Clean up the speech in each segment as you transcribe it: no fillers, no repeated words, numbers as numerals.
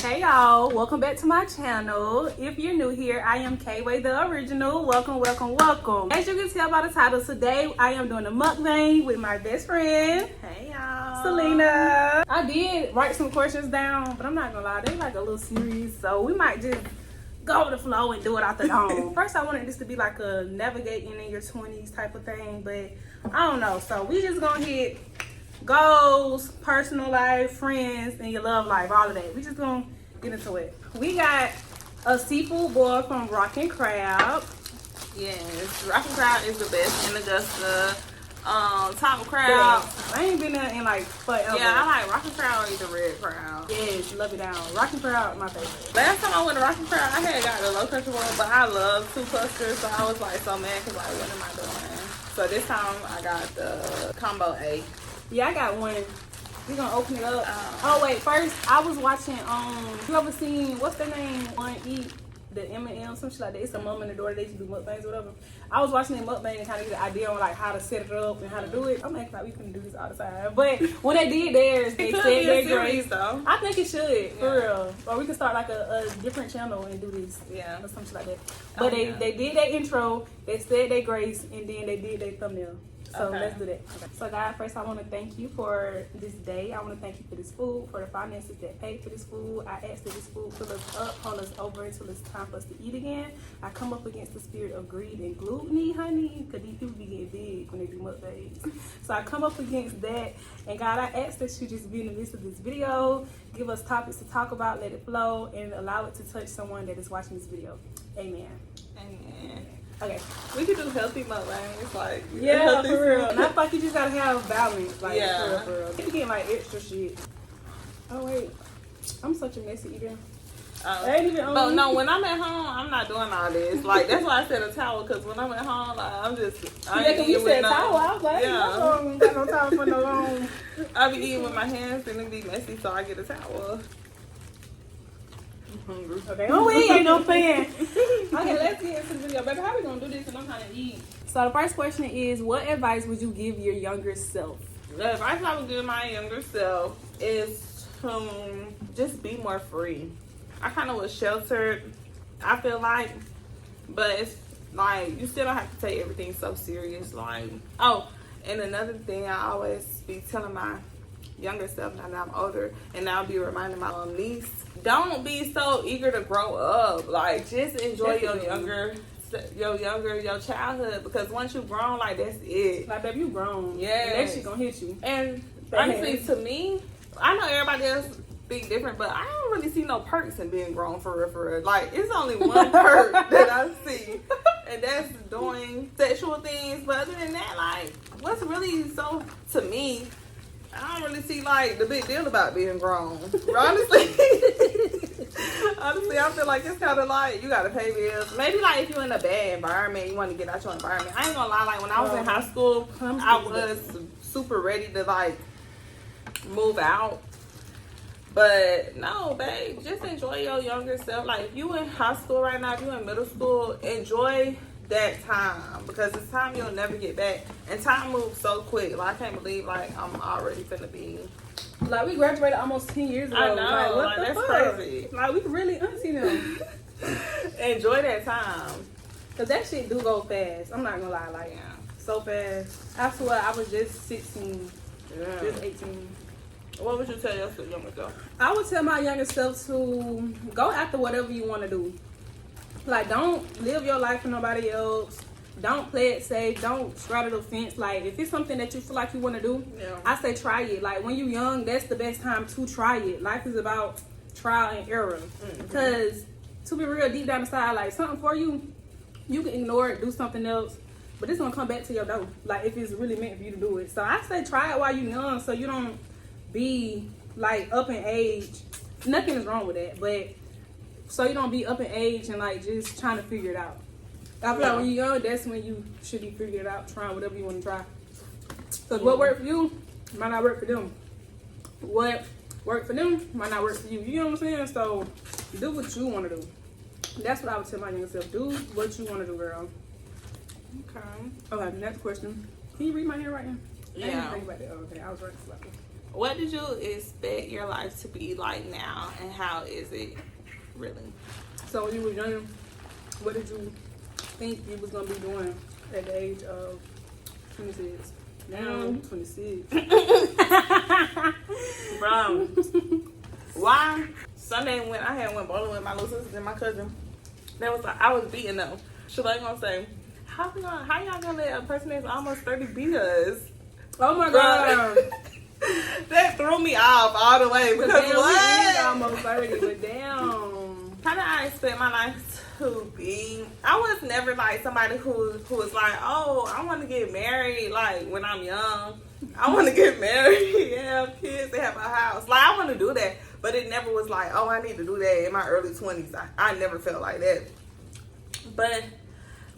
Hey y'all, welcome back to my channel. If you're new here, I am kayway.theoriginal. Welcome. As you can tell by the title, today I am doing a mukbang with my best friend. Hey y'all. Selena. I did write some questions down, but I'm not gonna lie, they like a little serious, so we might just go with the flow and do it out the dome. First, I wanted this to be like a navigating in your 20s type of thing, but I don't know. So we just gonna hit goals, personal life, friends, and your love life, all of that. We just gonna get into it. We got a seafood boil from Rockin' Crab. Yes, Rockin' Crab is the best in Augusta. Top crab. I ain't been there in like forever. Yeah, I like Rockin' Crab or the red crab. Yes, love it down. Rockin' Crab, my favorite. Last time I went to Rockin' Crab, I had got the low country one, but I love two clusters, so I was like so mad because like, what am I doing? So this time I got the combo A. Yeah, I got one. We're gonna open it up. Oh wait, first I was watching you ever seen what's their name? One Eat the M&M, some shit like that. It's a mom in the door, they used to do mukbangs or whatever. I was watching their mukbang and kind of get an idea on like how to set it up and how to do it. I'm acting like we couldn't do this all the time. But when they did theirs, they said their grace. Though. I think it should, for real. Or we could start like a different channel and do this. Yeah. Or something like that. But they did their intro, they said their grace, and then they did their thumbnail. So let's do that. Okay. So guys, first I want to thank you for this day. I want to thank you for this food, for the finances that paid for this food. I ask that this food fill us up, hold us over until it's time for us to eat again. I come up against the spirit of greed and gluttony, honey, because these people be getting big when they do mukbangs. So I come up against that. And God, I ask that you just be in the midst of this video, give us topics to talk about, let it flow, and allow it to touch someone that is watching this video. Amen. Amen. Okay. We could do healthy mukbangs, like for real. And I feel like you just gotta have balance, like yeah. for real. You getting like extra shit. Oh wait, I'm such a messy eater. I ain't even but no, when I'm at home, I'm not doing all this. Like that's why I said a towel, because when I'm at home, like I'm just. Yeah, cause you said towel. I was like, yeah. ain't got no towel for no long. I be eating with my hands and it be messy, so I get a towel. Hungry. Okay. Oh, we ain't no fan. Okay, let's get into the video. Baby, how we gonna do this and I'm trying to eat? So the first question is, what advice would you give your younger self? The advice I would give my younger self is to just be more free. I kind of was sheltered, I feel like, but it's like you still don't have to take everything so serious. Like, oh, and another thing I always be telling my younger self now that I'm older, and I'll be reminding my little niece, don't be so eager to grow up. Like, just enjoy your childhood, because once you've grown, like, that's it. Like, baby, you grown. Yeah. That shit gonna hit you. And honestly, to me, I know everybody else think different, but I don't really see no perks in being grown, for real. Like, it's only one perk that I see, and that's doing sexual things. But other than that, like, what's really so, to me, I don't really see like the big deal about being grown. Honestly, I feel like it's kind of like you gotta pay bills. Maybe like if you're in a bad environment, you want to get out your environment. I ain't gonna lie, like when I was in high school, I was super ready to like move out. But no, babe, just enjoy your younger self. Like if you in high school right now, if you in middle school, enjoy that time, because it's time you'll never get back, and time moves so quick. Like I can't believe like I'm already finna be like we graduated almost 10 years ago. I know, like, what the that's fuck? crazy. Like we really auntie them. Enjoy that time, cause that shit do go fast. I'm not gonna lie, like so fast. I swear I was just 16, just 18. What would you tell your younger self? I would tell my younger self to go after whatever you want to do. Like, don't live your life for nobody else. Don't play it safe. Don't straddle the fence. Like, if it's something that you feel like you want to do, I say try it. Like, when you're young, that's the best time to try it. Life is about trial and error. Because, to be real, deep down inside, like, something for you, you can ignore it, do something else, but it's going to come back to your door. Like, if it's really meant for you to do it. So, I say try it while you're young so you don't be, like, up in age. Nothing is wrong with that, but so you don't be up in age and like just trying to figure it out. I feel like when you're young, that's when you should be figuring it out, trying whatever you want to try. Because what worked for you might not work for them. What worked for them might not work for you. You know what I'm saying? So do what you want to do. That's what I would tell my younger self. Do what you want to do, girl. Okay. Okay, next question. Can you read my handwriting? Yeah. I didn't think about that. Oh, okay, I was right. What did you expect your life to be like now, and how is it really? So when you were younger, what did you think you was gonna be doing at the age of 26? Now 26. Bro, why? Sunday when I went bowling with my little sisters and my cousin, that was like, I was beating them. Shalay gonna say, how y'all gonna let a person that's almost 30 beat us? Oh my god. That threw me off all the way because damn, what? we is almost 30, but damn. How did I expect my life to be? I was never like somebody who was like, oh, I want to get married like when I'm young. I want to get married and have kids and have a house. Like I want to do that, but it never was like, oh, I need to do that in my early 20s. I never felt like that. But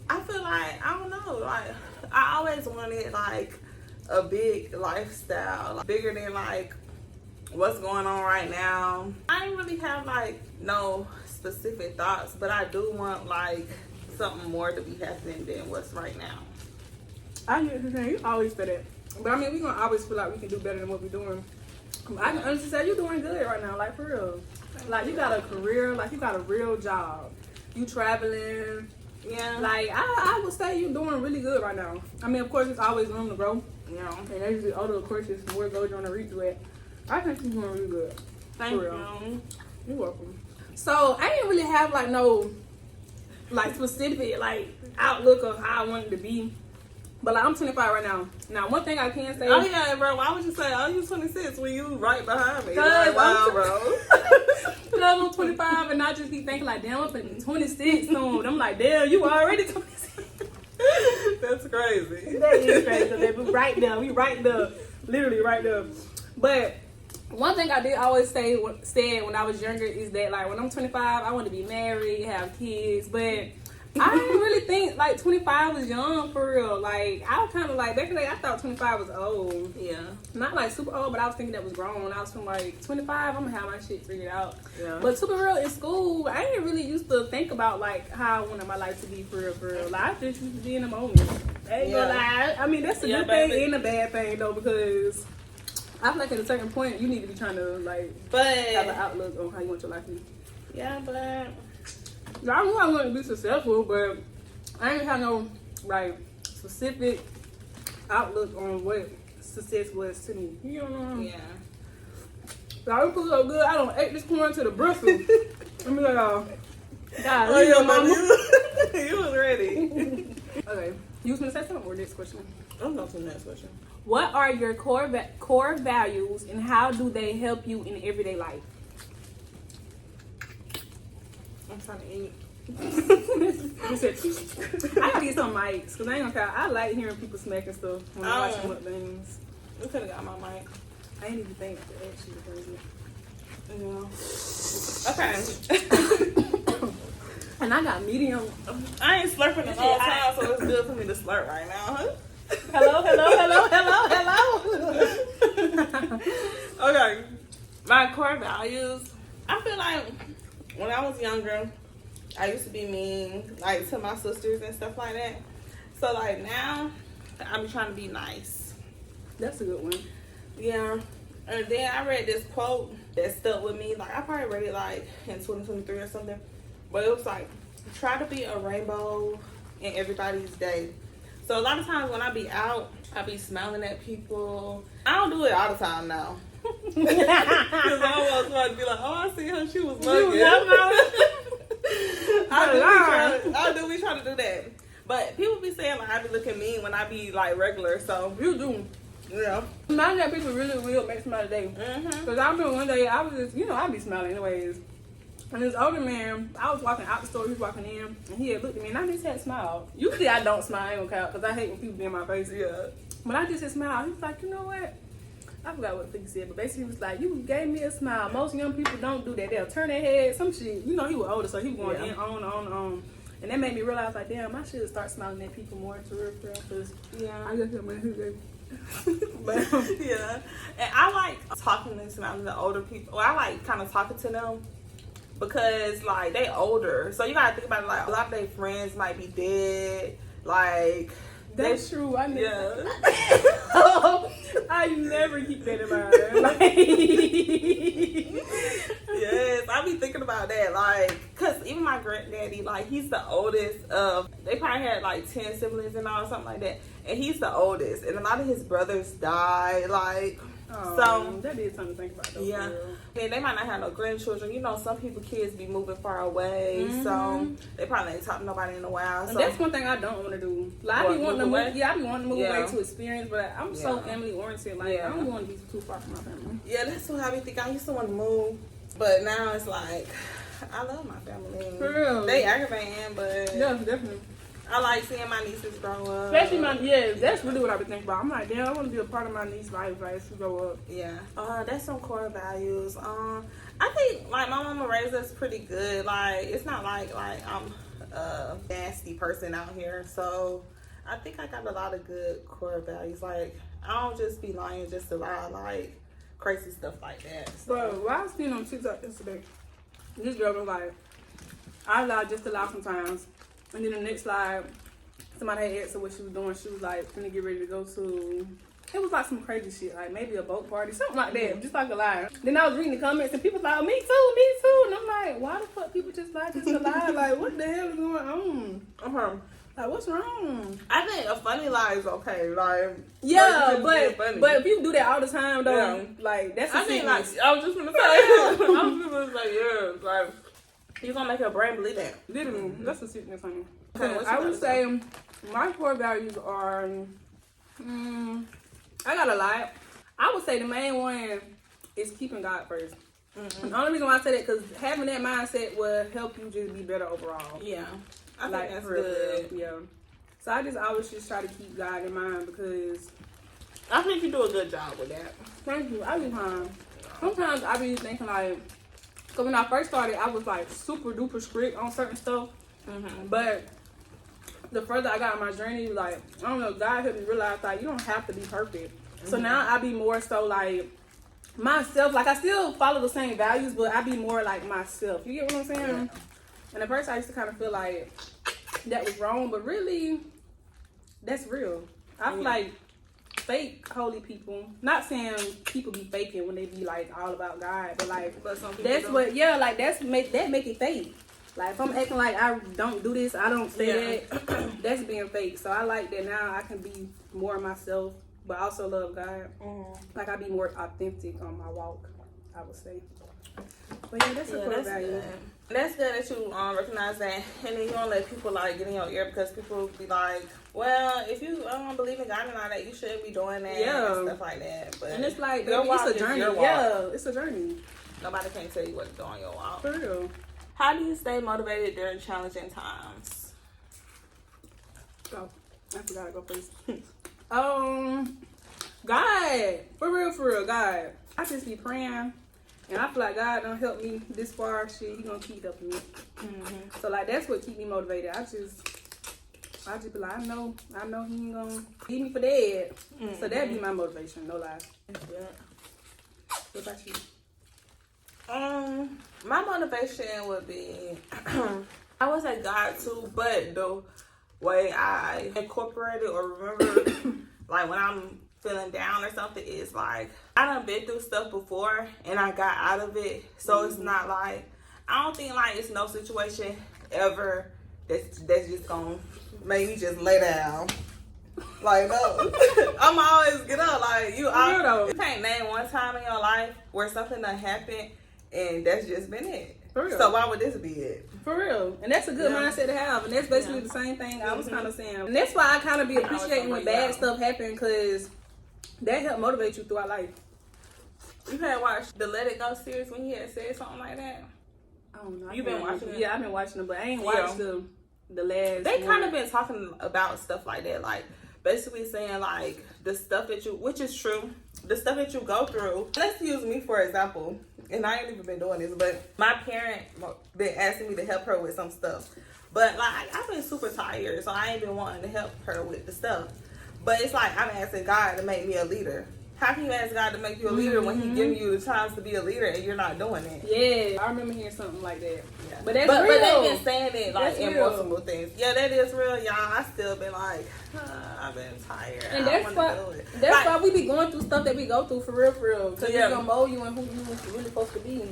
I feel like, I don't know, like I always wanted like a big lifestyle, like, bigger than like what's going on right now. I didn't really have like no specific thoughts, but I do want like something more to be happening than what's right now. I get what you're saying. You always say that. But I mean, we're gonna always feel like we can do better than what we're doing. I can honestly say you're doing good right now, like for real. Like you got a career, like you got a real job. You traveling. Yeah. Like I would say you're doing really good right now. I mean, of course, there's always room to grow. You know. And there's the other courses where goes you want to reach with. I think you're doing really good. Thank for real. you. You're welcome. So I didn't really have like no like specific like outlook of how I wanted to be. But like I'm 25 right now. Now one thing I can say. Oh yeah, bro. Why would you say, oh, you 26 when you right behind me? Cause Like, wow, bro. Because I'm 25 and I just keep thinking like, damn, I'm finna be 26 soon. I'm like, damn, you already 26. That's crazy. That is crazy. We right there. We right there. Literally right there. But one thing I did always said when I was younger is that like when I'm 25, I want to be married, have kids. But I didn't really think like 25 was young for real. Like I was kind of like back in the day, I thought 25 was old. Yeah. Not like super old, but I was thinking that was grown. I was from like 25, I'm gonna have my shit figured out. Yeah. But to be real, in school, I didn't really used to think about like how I wanted my life to be for real, for real. Like I just used to be in the moment. I ain't gonna lie. I mean, that's a good thing and a bad thing though, because I feel like at a certain point you need to be trying to like have an outlook on how you want your life to be. Yeah, but I knew I wanted to be successful, but I didn't have no like specific outlook on what success was to me. You know? yeah. So I feel so good. I don't ate this corn to the bristle. I'm like, oh, God, Oh yeah, mama. you was ready. Okay, you was gonna say something or next question? I'm going to the next question. What are your core values and how do they help you in everyday life? I'm trying to eat. I gotta get some mics because I ain't gonna care. I like hearing people smacking stuff when I'm watching mukbangs. We could have got my mic. I ain't even think to actually bring it. Yeah. Okay. And I got medium. I ain't slurping the whole time, so it's good for me to slurp right now, huh? Hello. Okay. My core values. I feel like when I was younger, I used to be mean, like to my sisters and stuff like that. So like now, I be trying to be nice. That's a good one. Yeah. And then I read this quote that stuck with me. Like I probably read it like in 2023 or something. But it was like, try to be a rainbow in everybody's day. So a lot of times when I be out, I be smiling at people. I don't do it all the time now. Because I almost want to be like, oh, I see her, she was looking. I do be trying to do that. But people be saying like I be looking mean when I be like regular, so. You do. Yeah. Smiling at people really will make somebody's day. Because I remember one day I was just, you know, I be smiling anyways. And this older man, I was walking out the store, he was walking in, and he had looked at me, and I just had smiled. Usually I don't smile, I ain't gonna count, because I hate when people be in my face. Yeah. But I just had smiled. He was like, you know what? I forgot what he said, but basically he was like, you gave me a smile. Most young people don't do that. They'll turn their head, some shit. You know, he was older, so he was going in, on. And that made me realize, like, damn, I should start smiling at people more, to real, because I just feel but yeah. And I like talking and smiling to older people. I like kind of talking to them. Because, like, they older. So, you got to think about it, like, a lot of their friends might be dead. Like, That's true. I never. Yeah. I never keep that in mind. Like, yes, I be thinking about that, like, cause even my granddaddy, like, he's the oldest of. They probably had like 10 siblings and all, something like that, and he's the oldest, and a lot of his brothers died, like. So that is something to think about though. yeah, and they might not have no grandchildren. You know, some people kids be moving far away, so they probably ain't talking to nobody in a while. So that's one thing I don't want to do. Like, I be wanting to move. Yeah, I be wanting to move away to experience, but I'm so family oriented. Like, I don't want to be too far from my family. Yeah, that's what I be thinking. I used to want to move, but now it's like I love my family. For real, they aggravating, but yeah, definitely. I like seeing my nieces grow up. Especially that's really what I be thinking about. I'm like, damn, I want to be a part of my niece's life as she grow up. Yeah. That's some core values. I think like my mama raised us pretty good. Like it's not like I'm a nasty person out here. So I think I got a lot of good core values. Like I don't just be lying just to lie, like crazy stuff like that. So. Bro, I was seeing on TikTok yesterday, this girl was like, I lie just to lie sometimes. And then the next slide, somebody had asked her what she was doing. She was like, finna get ready to go to, it was like some crazy shit, like maybe a boat party, something like that, just like a lie. Then I was reading the comments and people like, oh, me too. And I'm like, why the fuck people just lie just to lie? Like, what the hell is going on? Like, what's wrong? I think a funny lie is okay. Like, yeah, but if you do that all the time, though, like, that's a I think, like, sickness. I was just gonna say, I was just gonna say, yeah, like, you're gonna make your brain believe that. Literally, that's a sickness, honey. Okay, I would say my core values are, I got a lot. I would say the main one is keeping God first. Mm-hmm. The only reason why I say that because having that mindset will help you just be better overall. Yeah, I like, think that's good. Yeah. So I just always just try to keep God in mind because I think you do a good job with that. Thank you. I be fine. Sometimes I be thinking like, because when I first started, I was like super duper strict on certain stuff. Mm-hmm. But the further I got on my journey, like, I don't know, God helped me realize like you don't have to be perfect. Mm-hmm. So now I be more so like myself. Like I still follow the same values, but I be more like myself. You get what I'm saying? Yeah. And at first I used to kind of feel like that was wrong, but really, that's real. I feel like fake holy people, not saying people be faking when they be like all about God, but like that's don't. What like that make it fake. Like if I'm acting like I don't do this, I don't say that, that's being fake. So I like that now I can be more myself, but also love God. Like I be more authentic on my walk, I would say. But yeah, that's a core value. That's good that you recognize that, and then you don't let people like get in your ear because people be like, well, if you don't believe in God and all that, you shouldn't be doing that and stuff like that. But and it's like, baby, it's a journey. Yeah, it's a journey. Nobody can tell you what to do on your walk. For real. How do you stay motivated during challenging times? Oh, I forgot to go first. God, for real, God. I just be praying. And I feel like God done help me this far. Shit, He gonna keep helping me. Mm-hmm. So like that's what keep me motivated. I just be like, I know He ain't gonna leave me for dead. Mm-hmm. So that'd be my motivation. No lie. Yeah. What about you? My motivation would be I would say God too, but the way I incorporate it or remember, like when I'm feeling down or something, is like I done been through stuff before and I got out of it. So it's not like I don't think like it's no situation ever that's just gonna make me just lay down. Like no, I'm always get up. Like you can't name one time in your life where something done happened and that's just been it. For real. So why would this be it? For real. And that's a good mindset to have. And that's basically the same thing I was kind of saying. And that's why I kind of be appreciating when bad stuff happen because that helped motivate you throughout life. You had watched the Let It Go series when he had said something like that? I don't know. You've been watching it? Yeah, I've been watching it, but I ain't watched the last They kind of been talking about stuff like that. Like, basically saying, like, the stuff that you, which is true, the stuff that you go through. Let's use me for example. And I ain't even been doing this, but my parent been asking me to help her with some stuff. But, like, I've been super tired, so I ain't been wanting to help her with the stuff. But it's like I'm asking God to make me a leader. How can you ask God to make you a leader when He giving you the chance to be a leader and you're not doing it? Yeah, I remember hearing something like that. Yeah. But that's but real. they've been saying it like That's in real. multiple things. Yeah, that is real, y'all. I still been like, I've been tired. And I that's wanna why do it. that's why we be going through stuff that we go through for real. Because Yeah. it's gonna mold you and who you really supposed to be.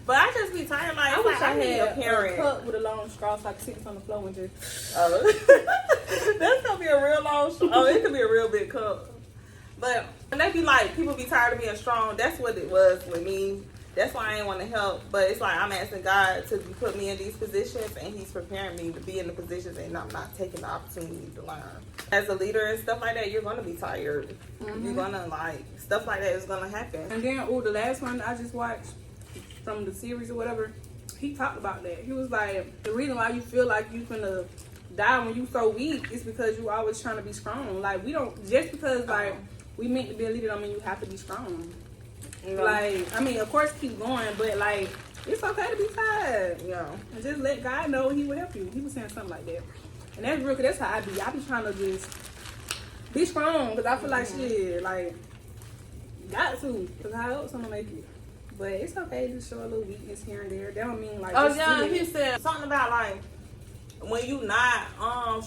But I just be tired. Like I wish I need had a parent. a cup with a long straw so I could sit on the floor and just. That's gonna be a real long. It could be a real big cup. But and they be like, people be tired of being strong. That's what it was with me. That's why I ain't want to help. But it's like I'm asking God to put me in these positions, and He's preparing me to be in the positions, and I'm not taking the opportunity to learn. As a leader and stuff like that, you're gonna be tired. You're gonna like stuff like that is gonna happen. And then, the last one I just watched from the series or whatever, he talked about that. He was like, the reason why you feel like you finna die when you so weak is because you always trying to be strong. Like, we don't, just because like we meant to be a leader don't mean you have to be strong. Yeah. Like, I mean, of course keep going, but like, it's okay to be tired. Yeah. And just let God know He will help you. He was saying something like that. And that's real, 'cause that's how I be. I be trying to just be strong, because I feel like shit, like, got to, because how else I'm gonna make it? But it's okay to show a little weakness here and there. That don't mean like. Oh just yeah, do it. he said something about like when you not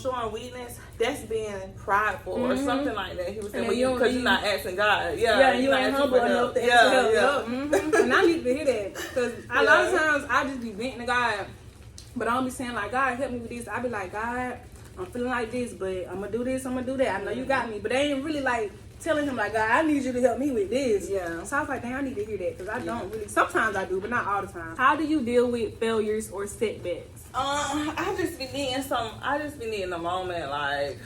showing weakness, that's being prideful or something like that. He was saying because you're not asking God. Yeah, and you ain't humble enough to ask for help. And I need to hear that, because a lot of times I just be venting to God, but I don't be saying like, God help me with this. I be like, God, I'm feeling like this, but I'm gonna do this, I'm gonna do that. I know you got me, but they ain't really like telling him like, God, I need you to help me with this. Yeah. So I was like, dang, I need to hear that, because I don't really. Sometimes I do, but not all the time. How do you deal with failures or setbacks? I just be needing a moment. Like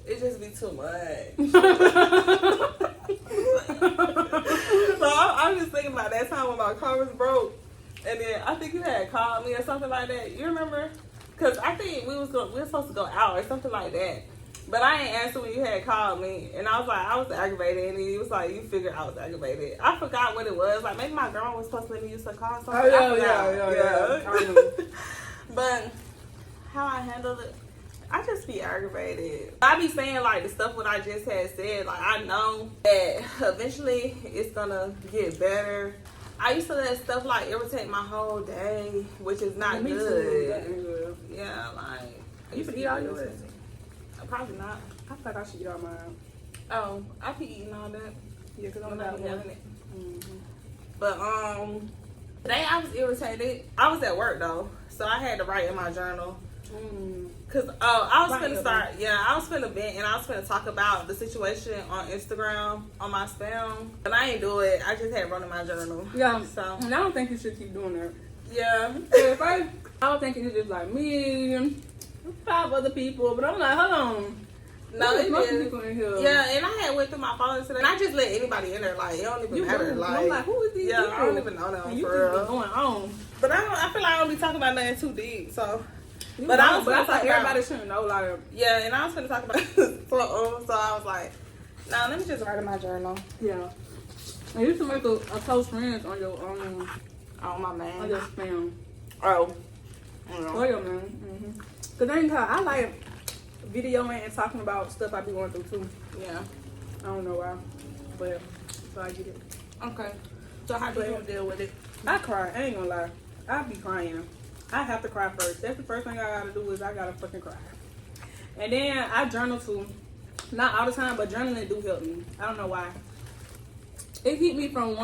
it just be too much. So I'm just thinking about that time when my car was broke, and then I think you had called me or something like that. You remember? Because I think we were supposed to go out or something like that. But I ain't answered when you had called me, and I was like, I was aggravated, and he was like, you figured I was aggravated. I forgot what it was. Like maybe my girl was supposed to let me use her car or something. Oh yeah. But how I handled it, I just be aggravated. I be saying like the stuff what I just had said. Like I know that eventually it's gonna get better. I used to let stuff like irritate my whole day, which is not good. Yeah, like You should eat all yours. Probably not. I feel like I should eat all mine. Oh, I be eating all that. Yeah, because I'm I'm not not having it. Mm-hmm. But today I was irritated. I was at work though, so I had to write in my journal. Cause I was finna start. Yeah, I was finna vent and I was finna talk about the situation on Instagram on my spam, but I ain't do it. I just had wrote in my journal. Yeah. So And I don't think you should keep doing that. yeah. If I don't think it's just like me, 5 other people, but I'm like, hold on. No, There's it most is. people in here. Yeah, and I had went through my phone today, and I just let anybody in there. Like it don't even matter. do. Like I'm like, who is these people? I don't even know them And you for just be real. going on. But I feel like I don't be talking about nothing too deep. So You But know, I was but I gonna thought talk about- everybody shouldn't know. Like, yeah, and I was gonna talk about something. So I was like, nah, let me just write in my journal. yeah. And you should make a close friends on your Oh my on man. your spam. Oh. Or your man. Mm-hmm. Cause then I like videoing and talking about stuff I be going through too. Yeah. I don't know why, but so I get it. Okay. So how do you deal with it? I cry. I ain't gonna lie. I be crying. I have to cry first. That's the first thing I gotta do is I gotta fucking cry. And then I journal too. Not all the time, but journaling do help me. I don't know why. It keep me from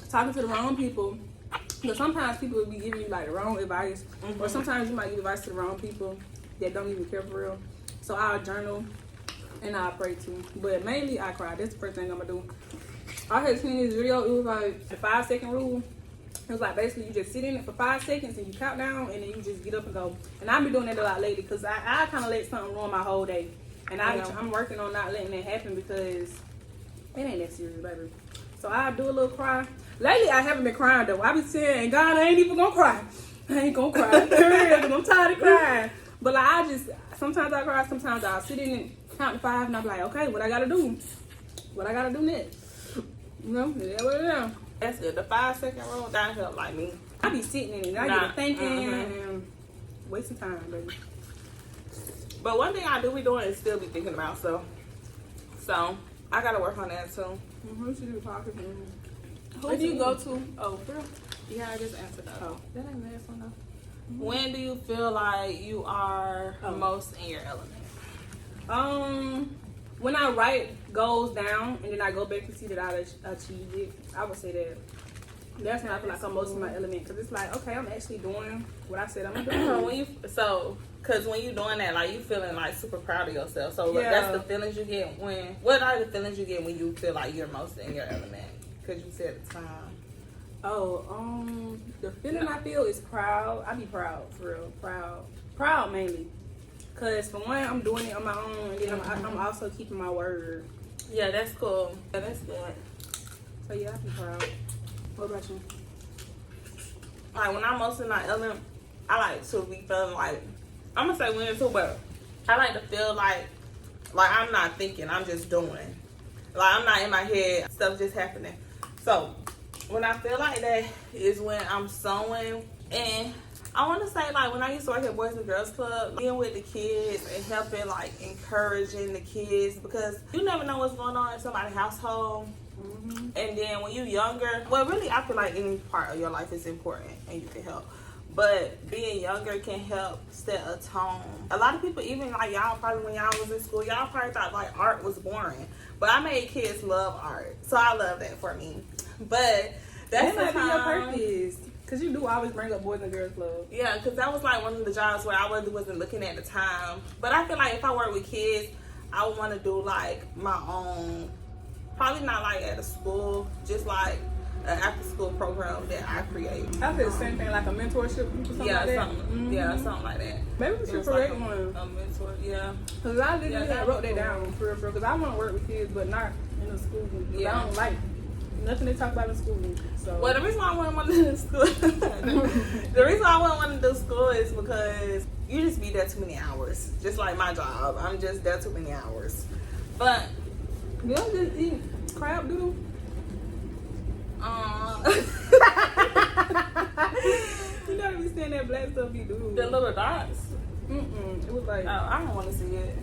talking to the wrong people. Because sometimes people will be giving you like the wrong advice. Or sometimes you might give advice to the wrong people that don't even care for real. So I'll journal and I'll pray too. But mainly I cry. That's the first thing I'm gonna do. I had seen this video. It was like the 5-second rule. It was like basically you just sit in it for 5 seconds and you count down and then you just get up and go. And I've been doing that a lot lately because I kind of let something ruin my whole day. And I'm working on not letting that happen because it ain't that serious, baby. So I do a little cry. Lately I haven't been crying though. I be saying, God, I ain't even gonna cry. I ain't gonna cry. I'm tired of crying. But like sometimes I cry, sometimes I'll sit in and count to 5 and I'm like, okay, what I gotta do? What I gotta do next? You know, yeah, what it is. That's good. The 5-second rule, that help like me. I be sitting in it and I get to thinking and wasting time, baby. But one thing I do be doing is still be thinking about stuff. So I gotta work on that too. Who should be talking to? Who do you go to? Oh, for real? Yeah, I just answered that. Oh, that ain't the last one though. When do you feel like you are most in your element? When I write goals down and then I go back to see that I achieved it, I would say that that's when I feel like I'm most in my element, because it's like, okay, I'm actually doing what I said I'm gonna do. Because when you're doing that, like, you feeling like super proud of yourself. So Yeah. that's the feelings you get what are the feelings you get when you feel like you're most in your element? Because you said the time. The feeling I feel is proud. I be proud, for real. Proud mainly. Because for one, I'm doing it on my own, and then I'm also keeping my word. Yeah, that's cool. Yeah, that's good. So yeah, I be proud. What about you? Like, when I'm most in my element, I like to be feeling like, I'm gonna say when too, but I like to feel like I'm not thinking, I'm just doing. Like, I'm not in my head, stuff just happening. So when I feel like that is when I'm sewing. And I want to say, like, when I used to work at Boys and Girls Club, being with the kids and helping, like, encouraging the kids, because you never know what's going on in somebody's household. Mm-hmm. And then when you're younger, well, really, I feel like any part of your life is important and you can help. But being younger can help set a tone. A lot of people, even like y'all, probably when y'all was in school, y'all probably thought like art was boring. But I made kids love art, so I love that for me. But that's that might be your purpose, because you do always bring up Boys and Girls Club. Yeah, because that was like one of the jobs where I really wasn't looking at the time. But I feel like if I work with kids, I would want to do like my own, probably not like at a school, just like an after school program that I create. I feel the same thing, like a mentorship or something like that. Something like that. Maybe we should create like one. A mentor, yeah. Because I literally wrote that down for real. Because I want to work with kids, but not in the school. Yeah. I don't like nothing they talk about in school. So. Well, the reason why I wouldn't want to do school, the reason why I wouldn't want to do school is because you just be there too many hours. Just like my job, I'm just there too many hours. But you don't just eat crab doodle. You never be seeing that black stuff you do. The little dots. It was like, I don't want to see it.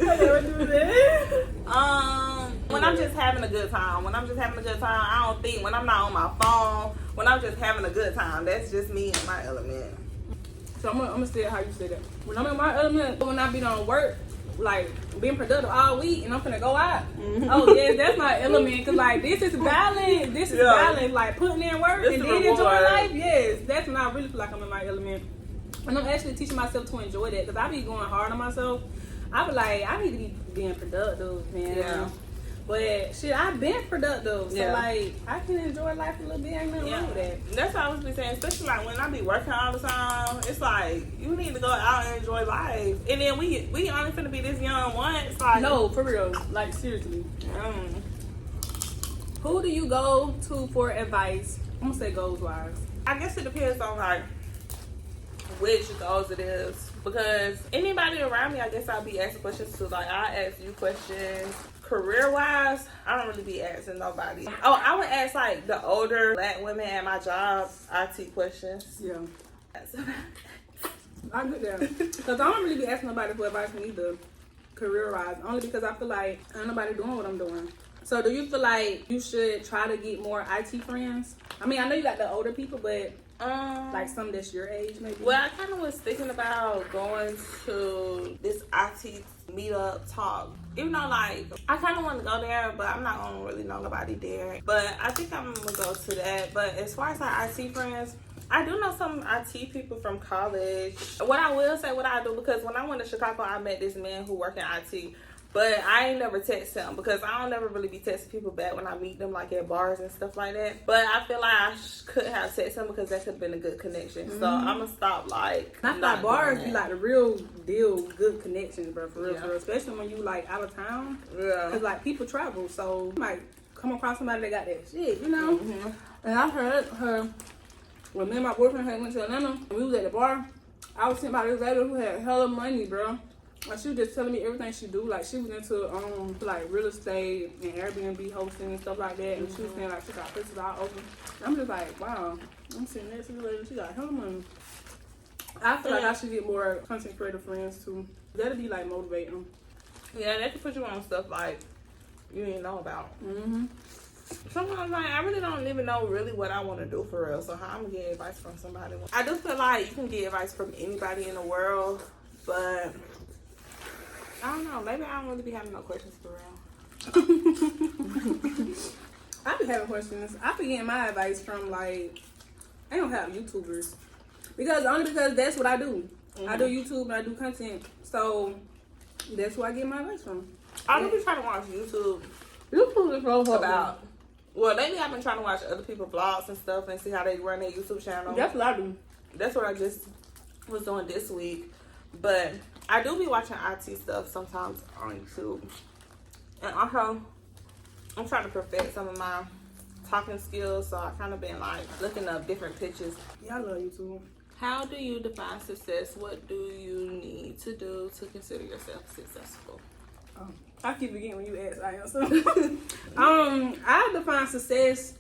I never do that. When I'm just having a good time. I don't think. When I'm not on my phone. When I'm just having a good time. That's just me in my element. So I'm gonna say it how you say that. When I'm in my element, when I be on work, like being productive all week, and I'm finna go out. Oh yes, that's my element. Cause like this is balance. This is balance. Like putting in work and then enjoying life. Yes, that's when I really feel like I'm in my element. And I'm actually teaching myself to enjoy that. Cause I be going hard on myself. I be like, I need to be being productive, man. Yeah. But shit, I've been productive, so like I can enjoy life a little bit. Ain't nothing wrong with that. That's what I was be saying, especially like when I be working all the time. It's like you need to go out and enjoy life. And then we only finna be this young once. Like no, for real, like seriously. Who do you go to for advice? I'm gonna say goals wise. I guess it depends on like which goals it is, because anybody around me, I guess I'll be asking questions to. Like I ask you questions. Career wise, I don't really be asking nobody. Oh, I would ask like the older black women at my job IT questions. Yeah. I get that. Because I don't really be asking nobody for advice either, career wise. Only because I feel like ain't nobody doing what I'm doing. So do you feel like you should try to get more IT friends? I mean, I know you got the older people, but like some that's your age maybe? Well, I kind of was thinking about going to this IT meetup talk. Even though, like, I kind of want to go there, but I'm not going to really know nobody there. But I think I'm going to go to that. But as far as like IT friends, I do know some IT people from college. What I will say, what I do, because when I went to Chicago, I met this man who worked in IT. But I ain't never text him because I don't never really be texting people back when I meet them like at bars and stuff like that. But I feel like I could have texted him because that could have been a good connection. So I'm going to stop like... I thought bars be like the real deal good connections, bro, for real, for real. Especially when you like out of town. Yeah. Because like people travel, so you might come across somebody that got that shit, you know? And I heard her, when me and my boyfriend had went to Atlanta, and we was at the bar, I was sitting by this lady who had hella money, bro. Like she was just telling me everything she do. Like she was into like real estate and Airbnb hosting and stuff like that. And she was saying like she got places all over. I'm just like, wow. I'm sitting next to the lady. She got hella money. I feel like I should get more content creator friends too. That'll be like motivating. Yeah, they can put you on stuff like you didn't know about. Sometimes like I really don't even know really what I want to do for real. So how I'm gonna get advice from somebody? I do feel like you can get advice from anybody in the world, but I don't know. Maybe I don't really be having no questions for real. I be having questions. I be getting my advice from like I don't have YouTubers because that's what I do. I do YouTube and I do content, so that's where I get my advice from. I do be trying to watch YouTube. YouTube is so About well, lately I've been trying to watch other people's vlogs and stuff and see how they run their YouTube channel. That's what I do. That's what I just was doing this week. But I do be watching IT stuff sometimes on YouTube. And also, I'm trying to perfect some of my talking skills, so I kind of been like looking up different pitches. Yeah, I love YouTube. How do you define success? What do you need to do to consider yourself successful? I keep forgetting when you ask I answer. I define success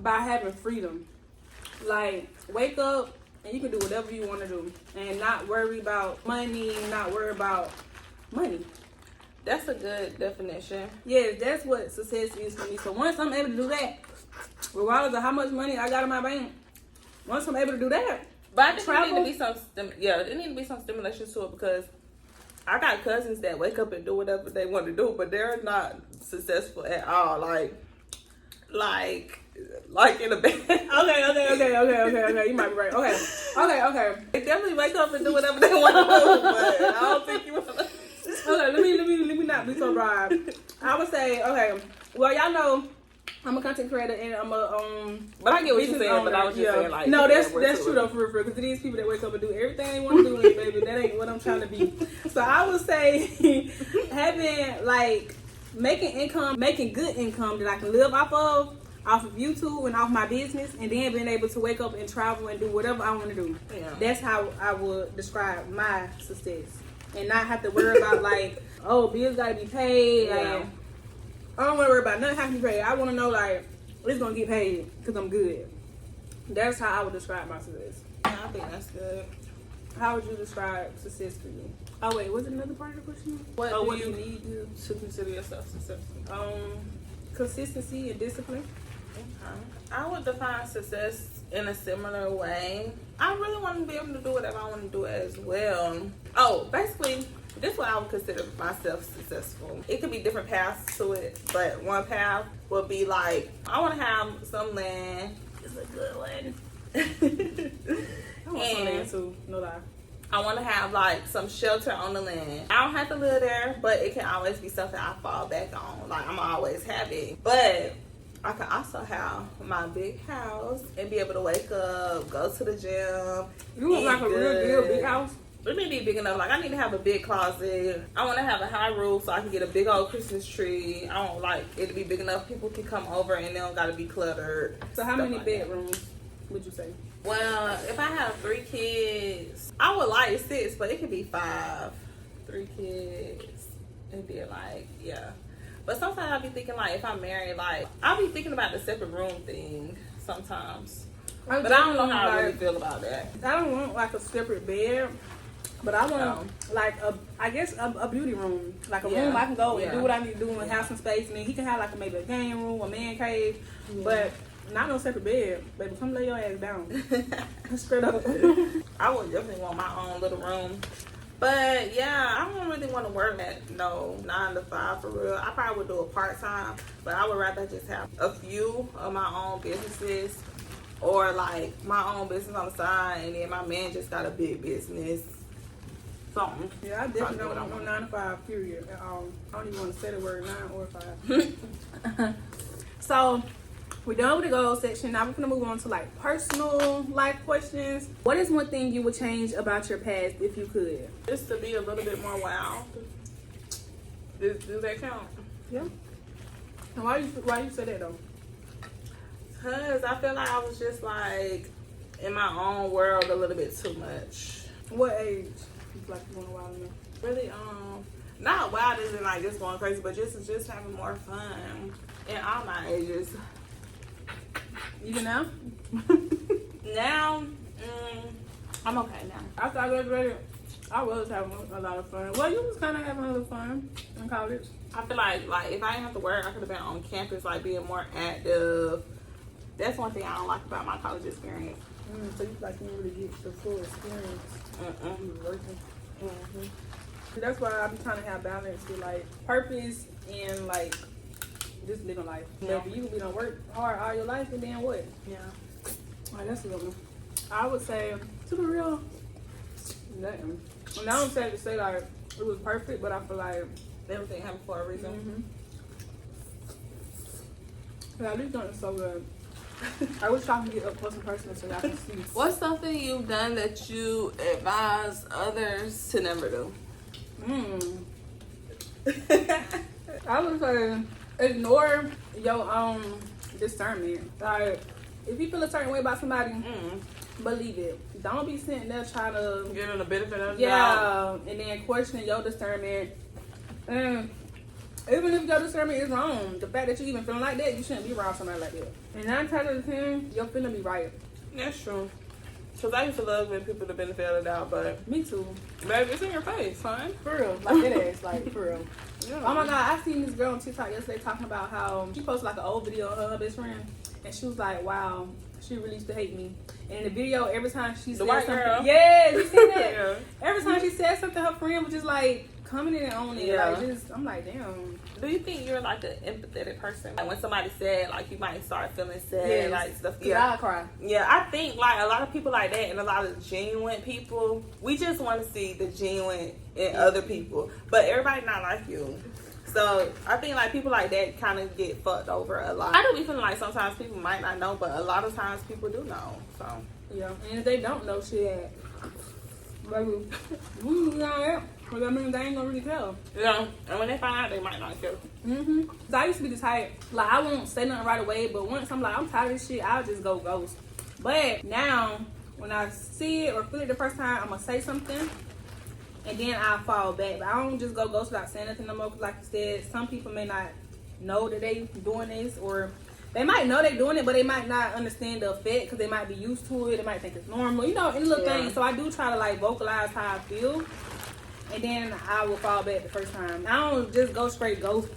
by having freedom. Like, wake up and you can do whatever you want to do and not worry about money, not worry about money. That's a good definition. Yes, that's what success is for me. So once I'm able to do that, regardless of how much money I got in my bank, once I'm able to do that, but I think there need to be some, there need to be some stimulation to it because I got cousins that wake up and do whatever they want to do, but they're not successful at all. Like in a bed. Okay. You might be right. Okay. They definitely wake up and do whatever they want to do, but I don't think you want to. Okay, let me not be so broad. I would say, okay, well, y'all know I'm a content creator and I'm a But I get what you're saying. owner. But I was just saying like no, that's true though for real. Because these people that wake up and do everything they want to do, and baby, that ain't what I'm trying to be. So I would say having like making good income that I can live off of YouTube and off my business, and then being able to wake up and travel and do whatever I want to do. Yeah. That's how I would describe my success, and not have to worry about like, oh, bills gotta be paid. Yeah. Like, I don't want to worry about nothing having to be paid. I want to know like it's gonna get paid because I'm good. That's how I would describe my success. Yeah, I think that's good. How would you describe success for you? Oh wait, was it another part of the question? What What do you you need to consider yourself successful? consistency and discipline. I would define success in a similar way. I really want to be able to do whatever I want to do as well. Oh, basically, this is what I would consider myself successful. It could be different paths to it, but one path would be like, I want to have some land. It's a good one. I want some land too, no lie. I want to have like some shelter on the land. I don't have to live there, but it can always be something I fall back on. Like I'm always happy, but I can also have my big house and be able to wake up, go to the gym. You want like a real deal big house? It need to be big enough. Like I need to have a big closet. I want to have a high roof so I can get a big old Christmas tree. I don't like it to be big enough. People can come over and they don't got to be cluttered. So how many bedrooms would you say? Well, if I have 3 kids, I would like 6, but it could be 5. 3 kids, it'd be like, yeah. But sometimes I'll be thinking like, if I'm married, like I'll be thinking about the separate room thing sometimes. But I don't know how I really feel about that. I don't want like a separate bed, but I want like a beauty room, like a room I can go and do what I need to do and have some space. And then he can have like maybe a game room, a man cave, but not no separate bed. Baby, come lay your ass down. Straight up. I would definitely want my own little room. But yeah, I don't really want to work at 9 to 5 for real. I probably would do a part-time, but I would rather just have a few of my own businesses or like my own business on the side, and then my man just got a big business. Something. Yeah, I definitely don't want no 9 to 5 period at all. I don't even want to say the word 9 or 5. So we're done with the goals section. Now we're gonna move on to like personal life questions. What is one thing you would change about your past if you could? Just to be a little bit more wild. Does that count? Yeah. And why you say that though? Cause I feel like I was just like in my own world a little bit too much. What age? Like you want a while now? Really, not wild as in like just going crazy, but just having more fun in all my ages. Even now? Now, I'm okay now. After I graduated, I was having a lot of fun. Well, you was kind of having a little fun in college. I feel like if I didn't have to work, I could have been on campus, like being more active. That's one thing I don't like about my college experience. So you like you didn't really get the full experience. You was working. That's why I be trying to have balance with like purpose and like just living life. Yeah. But you can be gonna work hard all your life and then what? Yeah. Like, that's a good one. I would say, to be real, nothing. And I don't say to say like it was perfect, but I feel like Everything happened for a reason. Yeah, these doing so good. I wish I could get up close and personal so y'all can see. What's something you've done that you advise others to never do? I would say ignore your own discernment. Like, if you feel a certain way about somebody, believe it. Don't be sitting there trying to Give them the benefit of the doubt. and then questioning your discernment. And even if your discernment is wrong, the fact that you even feeling like that, you shouldn't be around somebody like that. And 9 times out of 10, your feeling be right. That's true. Because I used to love giving people the benefit of the doubt, but Me too. baby, it's in your face, son. For real. Like that ass. Like, for real. Yeah. Oh my God, I seen this girl on TikTok yesterday talking about how she posted like an old video of her best friend. And she was like, wow, she really used to hate me. And in the video, every time she said white something. girl. Yeah, you seen that? Yeah. Every time she said something, her friend was just like coming in and on it. Yeah. Like, just, I'm like, damn. Do you think you're like an empathetic person? Like when somebody said, like you might start feeling sad, Yes. like stuff. Yeah, I cry. Yeah, I think like a lot of people like that and a lot of genuine people, we just want to see the genuine in other people. But everybody not like you. So I think like people like that kind of get fucked over a lot. I do be feeling like sometimes people might not know, but a lot of times people do know. So Yeah, and if they don't know shit, baby, we know that. Well, that means they ain't gonna really tell. yeah, and when they find out, they might not care. So I used to be the type, like, I won't say nothing right away, but once I'm like, I'm tired of this shit, I'll just go ghost. But now, when I see it or feel it the first time, I'm gonna say something, and then I'll fall back. But I don't just go ghost without saying nothing no more, because like you said, some people may not know that they doing this, or they might know they doing it, but they might not understand the effect, because they might be used to it, they might think it's normal, you know, any little thing. So I do try to, like, vocalize how I feel. And then I will fall back the first time. I don't just go straight ghost,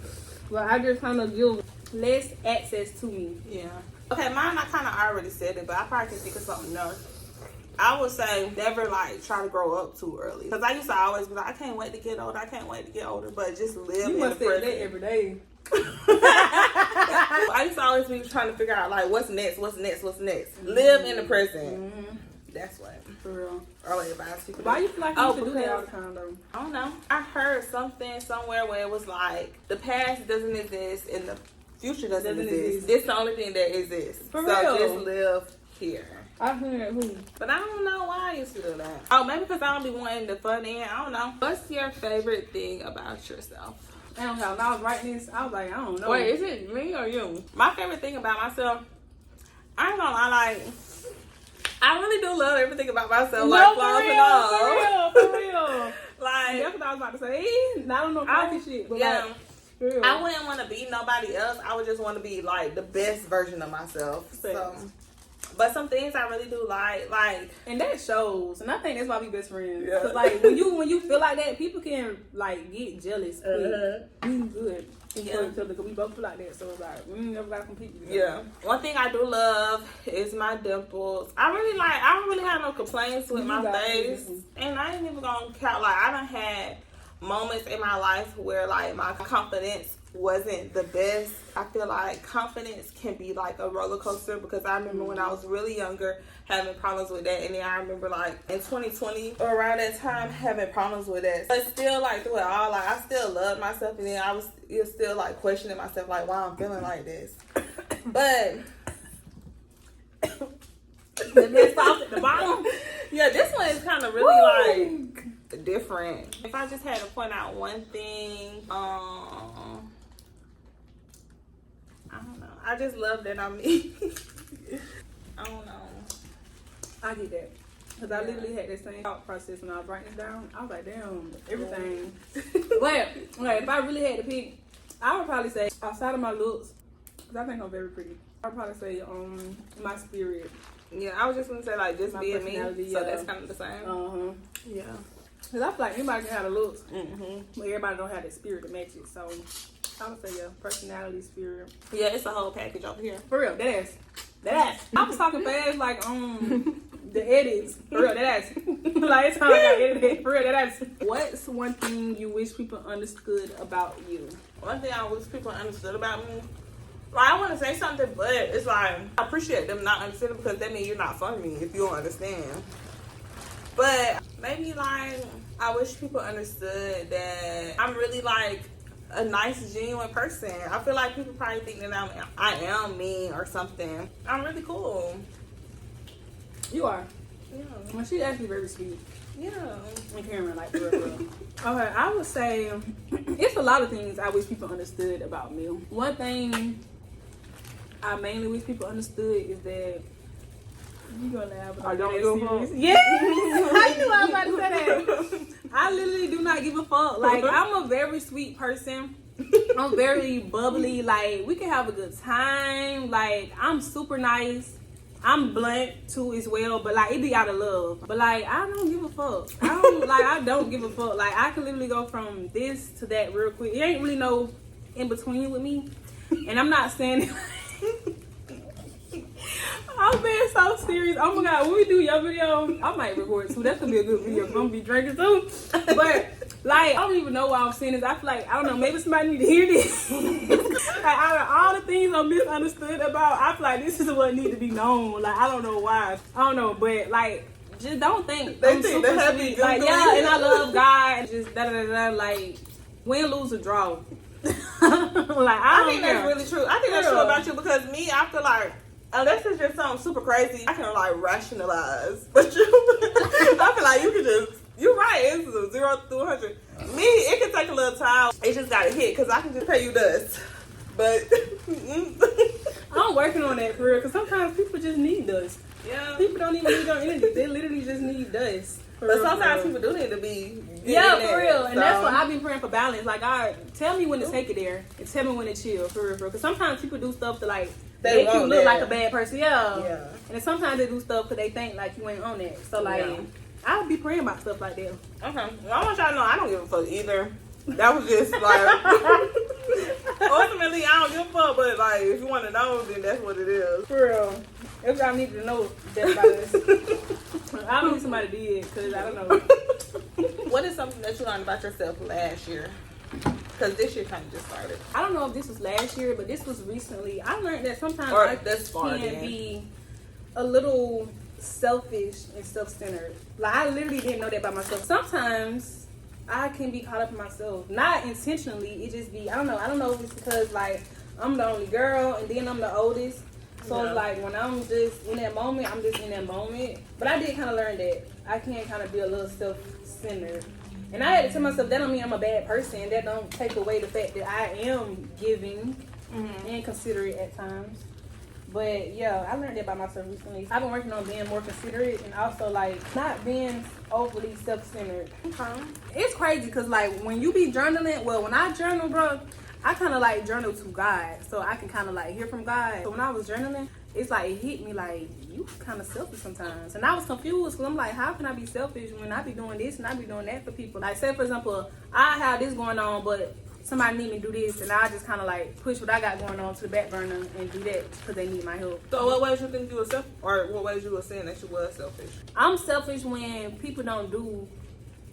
but I just kind of give less access to me. Yeah. Okay, mine I kind of already said it, but I probably can think of something else. I would say never like try to grow up too early, because I used to always be like, I can't wait to get older. I can't wait to get older, but just live You in must the say present. that every day. I used to always be trying to figure out like what's next. Live in the present. That's what. For real. I would advise people. Why you feel like you used to do that all the time, though? I don't know. I heard something somewhere where it was like the past doesn't exist and the future doesn't exist. This the only thing that exists. For so real. just live here. I've heard who? But I don't know why I used to do that. Oh, maybe because I don't be wanting the fun in. I don't know. What's your favorite thing about yourself? I don't know. When I was writing this, I was like, I don't know. Wait, is it me or you? My favorite thing about myself, I ain't gonna lie, like, I really do love everything about myself. Like, flaws and all. For real. Like, That's what I was about to say. I don't know cocky shit, but yeah. like, for real. I wouldn't want to be nobody else. I would just want to be like the best version of myself. So, but some things I really do like, and that shows, and I think that's why we best friends. Yeah. Cause like when you feel like that, people can like get jealous quick. We good. Yeah. Because we both feel like that, so it's like we never gotta compete with each yeah. other. One thing I do love is my dimples. I don't really have no complaints with my face, and I ain't even gonna count. Like I done had moments in my life where like my confidence wasn't the best. I feel like confidence can be like a roller coaster, because I remember when I was really younger having problems with that, and then I remember like in 2020 or around that time having problems with that. But still, like through it all, like I still loved myself, and then I was still like questioning myself, like why I'm feeling like this. But The mess off at the bottom. yeah, this one is kind of really like different. If I just had to point out one thing, I don't know. I just love that I'm me. I don't know. I get that. Because I literally had that same thought process when I was writing it down. I was like, damn, everything. But like, if I really had to pick, I would probably say, outside of my looks, because I think I'm very pretty, I would probably say my spirit. Yeah, I was just going to say, like, just My being me. personality, So yeah. that's kind of the same. Uh-huh. Yeah. Cause I feel like anybody can have the looks, but everybody don't have the spirit to match it. So I would say personality, spirit. Yeah, it's a whole package over here. For real, that ass. I was talking fast like the edits. For real, that ass. Like it's how I got edited. For real, that ass. What's one thing you wish people understood about you? One thing I wish people understood about me. Like, I want to say something, but it's like, I appreciate them not understanding because that means you're not for me if you don't understand. But maybe, like, I wish people understood that I'm really, like, a nice, genuine person. I feel like people probably think that I am mean or something. I'm really cool. You are. Yeah. Well, she's actually very sweet. Yeah. And Cameron, like, for real. Okay, I would say it's a lot of things I wish people understood about me. One thing I mainly wish people understood is that you gonna laugh. I don't give a fuck. Yeah, I knew I was about to say that. I literally do not give a fuck. Like, I'm a very sweet person. I'm very bubbly. Like, we can have a good time. Like, I'm super nice. I'm blunt too as well, but like it be out of love. But like I don't give a fuck. I don't give a fuck. Like I can literally go from this to that real quick. It ain't really no in between with me. And I'm not saying I'm being so serious. Oh my god, when we do your video, I might record too. That's gonna be a good video. I'm gonna be drinking too. But like I don't even know why I'm saying this. I feel like I don't know, maybe somebody need to hear this. Like out of all the things I'm misunderstood about, I feel like this is what need to be known. Like I don't know why. I don't know, but like just don't think they I'm think super they sweet. Like yeah, and I love God. Just da da da. Like win, lose, or draw. Like I think that's really true. I think that's true about you because me, I feel like unless it's just something super crazy, I can like rationalize. But you, I feel like you can just. You're right. It's a 0 to 100. Me, it can take a little time. It just gotta hit because I can just pay you dust. But I'm working on that for real because sometimes people just need dust. Yeah. People don't even need your energy. They literally just need dust. But sometimes people do need to be. Yeah, for real. And that's why I've been praying for balance. Like, God, tell me when to take it there and tell me when to chill. For real. Because sometimes people do stuff to like make you look like a bad person. Yeah. And then sometimes they do stuff because they think like you ain't on that. So like. Yeah. I'll be praying about stuff like that. Okay. Well, I want y'all to know I don't give a fuck either. That was just like ultimately I don't give a fuck, but like if you want to know, then that's what it is. For real. If y'all need to know that about us, I don't need somebody did because I don't know. What is something that you learned about yourself last year? Because this year kind of just started. I don't know if this was last year, but this was recently. I learned that sometimes or I can be a little selfish and self-centered. Like I literally didn't know that about myself. Sometimes I can be caught up in myself, not intentionally. It just be I don't know if it's because like I'm the only girl and then I'm the oldest, so it's like when I'm just in that moment, I'm just in that moment. But I did kind of learn that I can kind of be a little self-centered, and I had to tell myself that don't mean I'm a bad person. That don't take away the fact that I am giving and considerate at times. But yeah, I learned that about myself recently. I've been working on being more considerate and also like not being overly self-centered. Okay. It's crazy because like when you be journaling, well when I journal, bro, I kind of like journal to God so I can kind of like hear from God. So when I was journaling, it's like it hit me like you kind of selfish sometimes. And I was confused because I'm like, how can I be selfish when I be doing this and I be doing that for people? Like say for example, I have this going on, but somebody need me to do this, and I just kind of like push what I got going on to the back burner and do that because they need my help. So what ways you think you were selfish, or what ways you were saying that you were selfish? I'm selfish when people don't do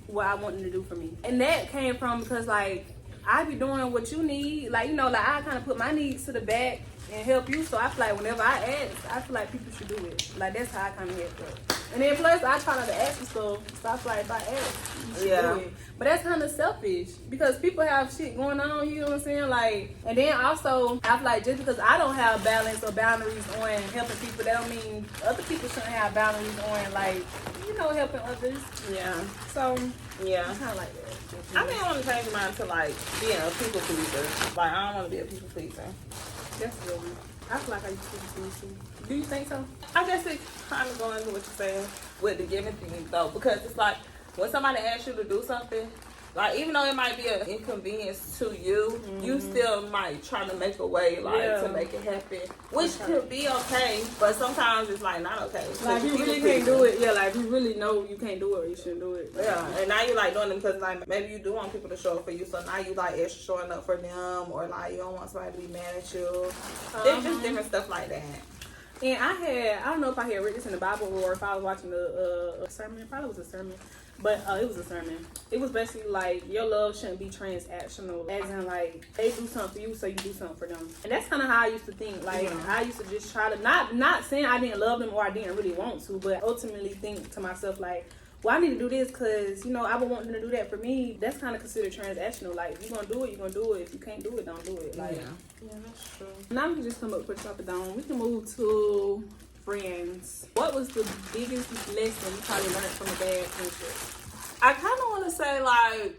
what I want them to do for me, and that came from because like I be doing what you need, like you know, like I kind of put my needs to the back and help you. So I feel like whenever I ask, I feel like people should do it. Like that's how I kind of help up. And then plus I try not to ask for stuff, so I feel like if I ask, you should do it. But that's kind of selfish because people have shit going on, you know what I'm saying? Like, and then also I feel like just because I don't have balance or boundaries on helping people, that don't mean other people shouldn't have boundaries on like, you know, helping others. Yeah. So yeah, it's kind of like that. I think I want to change mine to like being a people pleaser. Like I don't want to be a people pleaser. That's really. I feel like I used to be too. Do you think so? I guess it kind of going into what you're saying with the giving thing though, because it's like when somebody asks you to do something, Like, even though it might be an inconvenience to you, you still might try to make a way, like, to make it happen. Which could be okay, but sometimes it's, like, not okay. Like, you really can't do it. Yeah, like, you really know you can't do it or you shouldn't do it. Yeah, and now you like, doing them because, like, maybe you do want people to show up for you, so now you, like, extra showing up for them, or, like, you don't want somebody to be mad at you. It's just different stuff like that. And I don't know if I had read this in the Bible or if I was watching a sermon. It probably was a sermon. But it was a sermon. It was basically like, your love shouldn't be transactional. As in, like, they do something for you, so you do something for them. And that's kind of how I used to think. Like, I used to just try to, not saying I didn't love them or I didn't really want to, but ultimately think to myself, like, well, I need to do this because, you know, I would want them to do that for me. That's kind of considered transactional. Like, if you're going to do it, you're going to do it. If you can't do it, don't do it. Like, yeah, that's true. Now we can just come up with topic down. We can move to friends. What was the biggest lesson you probably learned from a bad friendship? I kind of want to say, like,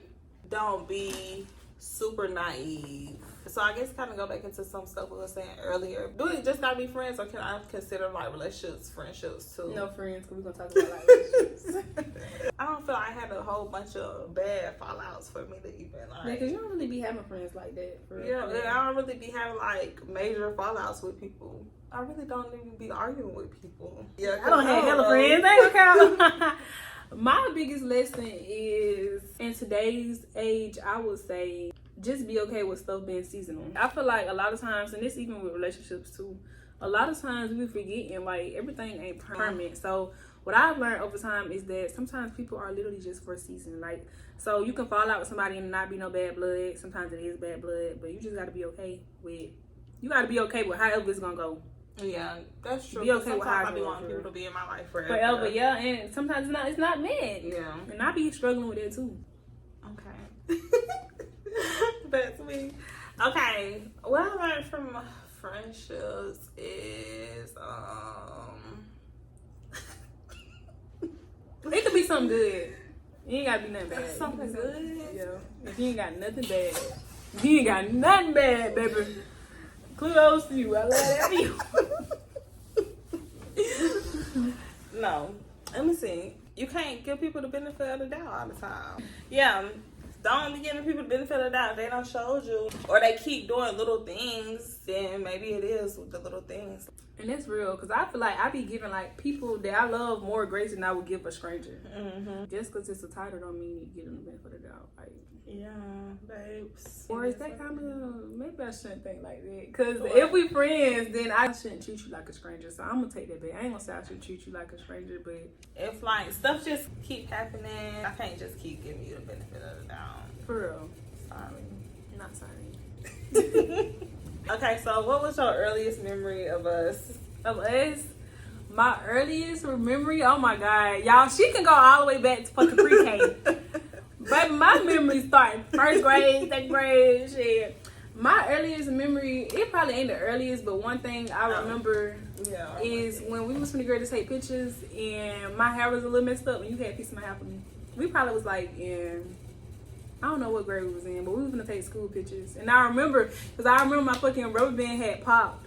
don't be super naive. So I guess kind of go back into some stuff we were saying earlier. Do it just gotta be friends, or can I consider, like, relationships friendships too? No friends, because we're going to talk about, like, relationships. I don't feel like I had a whole bunch of bad fallouts for me to even, like... Yeah, because you don't really be having friends like that. For yeah, I don't really be having, like, major fallouts with people. I really don't even be arguing with people. Yeah, I don't have hella friends. They ain't gonna count. My biggest lesson is, in today's age, I would say, just be okay with stuff being seasonal. I feel like a lot of times, and this even with relationships too, a lot of times we forgetting, like, everything ain't permanent. So what I've learned over time is that sometimes people are literally just for a season. Like, so you can fall out with somebody and not be no bad blood. Sometimes it is bad blood, but you just gotta be okay with, however it's gonna go. Yeah, that's true. Be okay with how I be wanting people to be in my life forever. Forever, yeah, and sometimes it's not meant. Yeah. And I be struggling with it too. Okay. That's me. Okay, what I learned from friendships is it could be something good. You ain't gotta be nothing bad. Something good? Yeah. If you ain't got nothing bad. If you ain't got nothing bad, baby. Kudos to you. I love that for you. No. Let me see. You can't give people the benefit of the doubt all the time. Yeah. Don't be giving people the benefit of the doubt. If they don't show you, or they keep doing little things, then maybe it is with the little things. And that's real, because I feel like I be giving, like, people that I love more grace than I would give a stranger. Just because it's a title don't mean you get them the benefit of the doubt. Like, yeah, babes. or is that kind of, maybe I shouldn't think like that. Because if we friends, then I shouldn't treat you like a stranger. So I'm going to take that back. I ain't going to say I should treat you like a stranger, but if, like, stuff just keep happening, I can't just keep giving you the benefit of the doubt. for real. Sorry. Not sorry. Okay, so what was your earliest memory of us? Of us? My earliest memory? Oh my God. Y'all, she can go all the way back to fucking pre-K. But my memories start in first grade, second grade, shit. My earliest memory, it probably ain't the earliest, but one thing I remember is when we was finna go to take pictures and my hair was a little messed up and you had a piece of my hair for me. We probably was like in, I don't know what grade we was in, but we was gonna take school pictures. And I remember, because I remember my fucking rubber band had popped.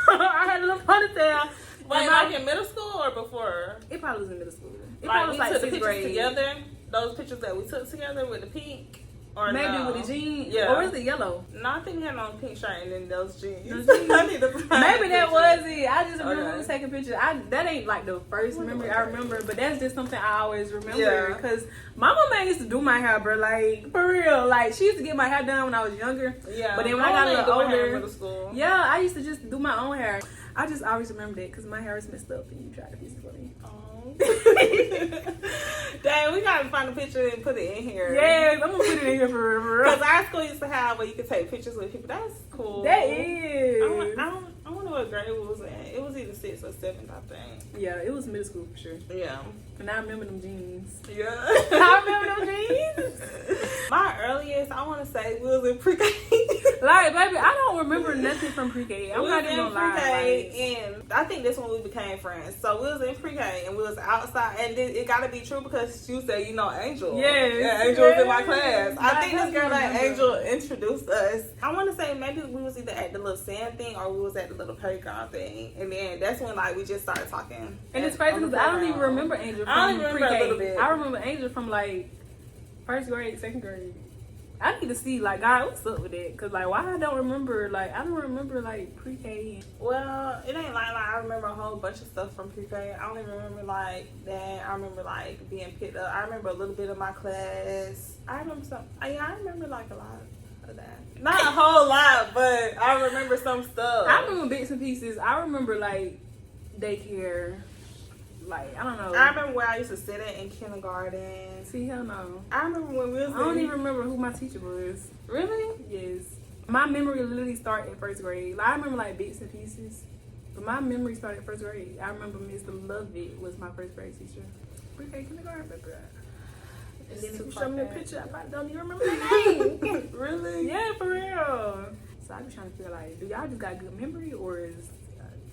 I had a little ponytail. Wait, like in middle school or before? It probably was in middle school. It Like, probably was we like took the sixth pictures grade. together? Those pictures that we took together with the pink? Or Maybe no? with the jeans. Yeah. Or is it yellow? No, I think we had on a pink shirt and then those jeans. Those jeans. I need to find Maybe that pictures. was it. I just remember Okay. we was taking pictures. That ain't like the first memory I remember, but that's just something I always remember. Yeah. Because my mama used to do my hair, bro. Like, for real. Like, she used to get my hair done when I was younger. Yeah. But then when I got a little older, middle school. yeah, I used to just do my own hair. I just always remember that because my hair is messed up and you tried to fix it for me. Dang, we gotta find a picture and put it in here. Yes, I'm gonna put it in here for real. Because our school used to have where you could take pictures with people. That's cool. That is. I wonder what grade we was in. It was either 6th or 7th, I think. Yeah, it was middle school for sure. Yeah. And I remember them jeans. Yeah. I remember them jeans. My earliest, I want to say, we was in pre-K. Like, baby, I don't remember nothing from pre-K. I'm not even gonna lie. Pre-K, and I think that's when we became friends. So we was in pre-K, and we was outside, and it gotta be true because you said, you know, Angel. Yes. Yeah, Angel was in my class. I I think this girl named remember. Angel introduced us. I want to say maybe we was either at the little sand thing or we was at the little playground thing, and then that's when, like, we just started talking. And it's crazy because I don't even remember Angel from I don't even remember pre-K. a little bit. I remember Angel from, like, First grade, second grade. I need to see, like, God, what's up with that? Cause like, why I don't remember, like, I don't remember like pre-K. Well, it ain't like I remember a whole bunch of stuff from pre-K. I only remember like that. I remember like being picked up. I remember a little bit of my class. I remember some. Yeah, I remember like a lot of that. Not a whole lot, but I remember some stuff. I remember bits and pieces. I remember like daycare. Like, I don't know. I remember where I used to sit at in kindergarten. See, hell no. I remember when we was I don't even remember who my teacher was. Really? Yes. My memory literally started at first grade. Like, I remember like bits and pieces. But my memory started at first grade. I remember Mr. Lovett was my first grade teacher. Pre-K kindergarten, baby. And then if you show me a picture, I probably don't even remember their name. Really? Yeah, for real. So I be trying to feel like, do y'all just got good memory or is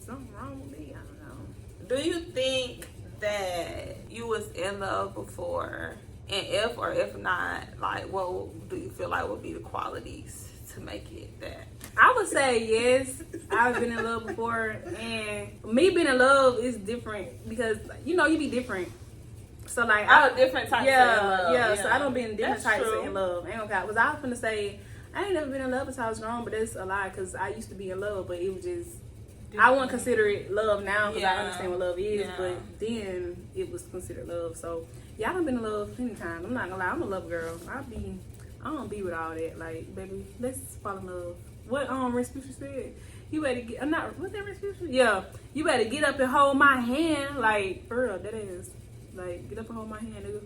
something wrong with me? I don't know. Do you think that you was in love before? And if or if not, like, what do you feel like would be the qualities to make it that? I would say yes. I've been in love before, and me being in love is different because you know you be different. So like, different types of in love. Yeah. So I don't be in different That's types true. of in love. Ain't no cap. Because I was gonna say I ain't never been in love until I was grown, but that's a lie because I used to be in love, but it was just. I wouldn't consider it love now because I understand what love is, but then it was considered love. So yeah, I done been in love plenty times. I'm not gonna lie, I'm a love girl. I don't be with all that. Like, baby, let's fall in love. What Rich Future said? You better get. I'm not. What's that Rich Future? Yeah, you better get up and hold my hand. Like, for real, that is. Like, get up and hold my hand, nigga.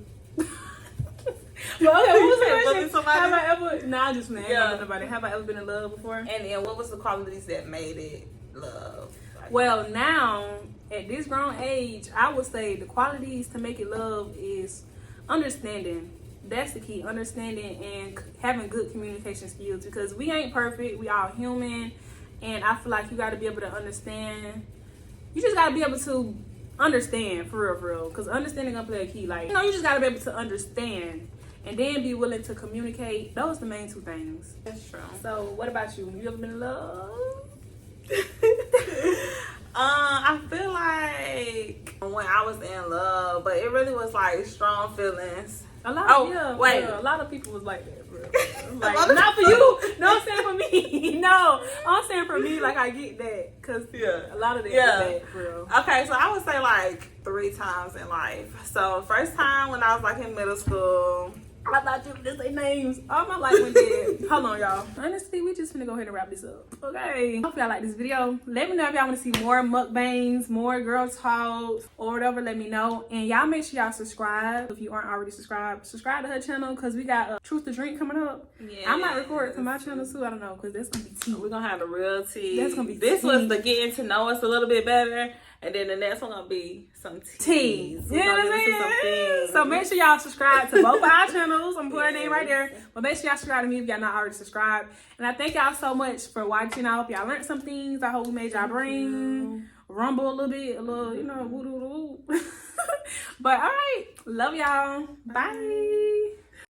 Well, okay, what was the question? Have I ever? Nah, just man. Yeah. Nobody. Have I ever been in love before? And then what was the qualities that made it love? Like, well, now at this grown age, I would say the qualities to make it love is understanding. That's the key, understanding and having good communication skills because we ain't perfect. We all human, and I feel like you got to be able to understand. You just got to be able to understand for real, because understanding gonna play a key. Like, you know, you just got to be able to understand and then be willing to communicate. Those are the main two things. That's true. So, what about you? You ever been in love? I feel like when I was in love, but it really was like strong feelings. A lot a lot of people was like that, bro. Like, not for you. No, I'm saying for me. No, I'm saying for me. Like, I get that because a lot of that is bad, bro. Okay, so I would say like 3 times in life. So first time when I was like in middle school. I thought you would just say names. All my life went dead. Hold on, y'all. Honestly, we just finna go ahead and wrap this up. Okay. Hope y'all like this video. Let me know if y'all want to see more mukbangs, more girl talks, or whatever. Let me know. And y'all make sure y'all subscribe. If you aren't already subscribed, subscribe to her channel because we got Truth to Drink coming up. Yeah. I might record to my channel too. I don't know because that's going to be tea. We're going to have the real tea. That's going to be This tea. was the getting to know us a little bit better. And then the next one gonna be some teas. You know what I'm saying? So make sure y'all subscribe to both of our channels. I'm putting her name right there. But make sure y'all subscribe to me if y'all not already subscribed. And I thank y'all so much for watching. I hope y'all learned some things. I hope we made y'all brain rumble a little bit, a little, you know, woo doo doo. But all right, love y'all. Bye.